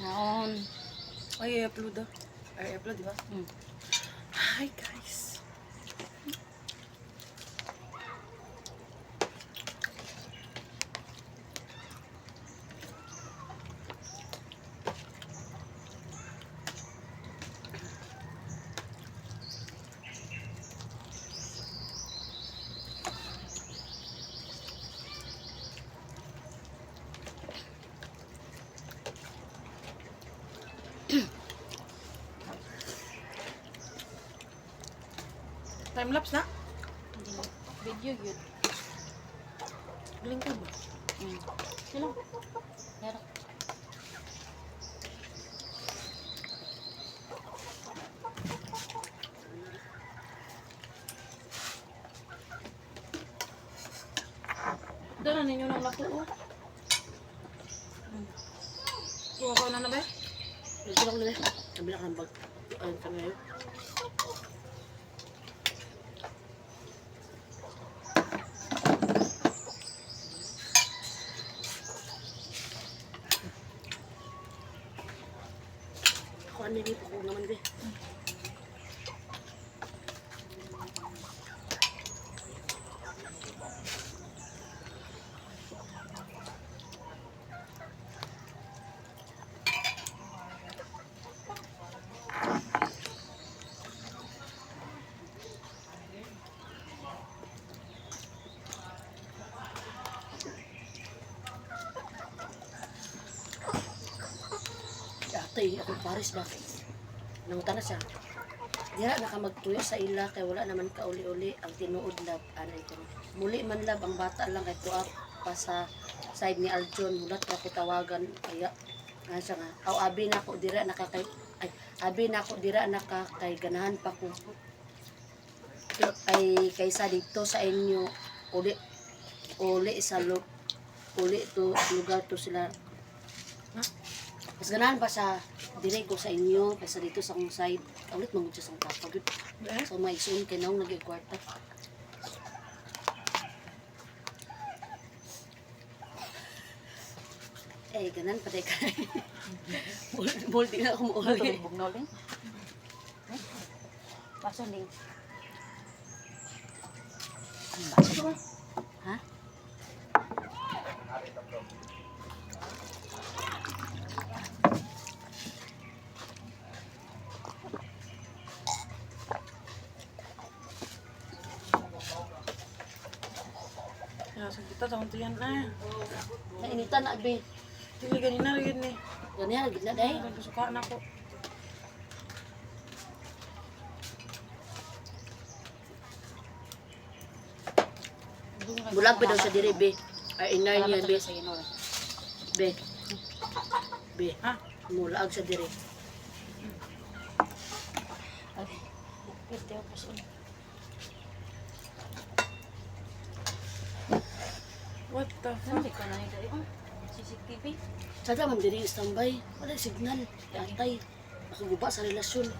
Naon. Ay, i-upload ah. Ay, i-upload, di ba? Hi, guys. Time-lapse na? Video yun. Galing ka ba? Sino? Meron. Dala ninyo ng lato, oh. Kuha ko na ba? Gusto ko na eh. Nabila ka ng bag. Ayun ka ngayon. Ako ano yung ipo ko naman be. Atay, ako Paris ba? Nangutan na siya. Dira na ka magtuyo sa ila kay wala naman ka uli-uli ang tinuod lab. Anay ko. Muli man lab ang bata lang kay tuwa pa sa side ni Arjon. Mulat na ko tawagan. Kaya, ano siya nga. Aw, abi na ko dira nakakay... Ay, abi na ko dira nakakay ganahan pa ko. Ay, kaysa dito sa inyo, uli sa uli to lugar to sila. Mas ganahan pa sa dire ko sa inyo kaysa dito sa akong side. Ulit mangod siya sa kapag. So may isun kay naong nag-kwarta. Eh, ganan pa ka. Multi na akong uli. Bugnaw din. Paso din. Ha? Ya, sakita sa kunti yan na. Nainitan na, be. Hindi ganina rin eh. Ganyan, gitna dahi. Nagkasukaan ako. Bulag pa daw sa dire, be. Ay, inay niya, be. Sa inyo. Be. Be. Ha? Mulaag sa dire. Ay, pwede ako paso. What the fuck? Hindi ko na nito. CCTV. Sada man diri standby. Wala signal. Atay. Ako guba sa relasyon.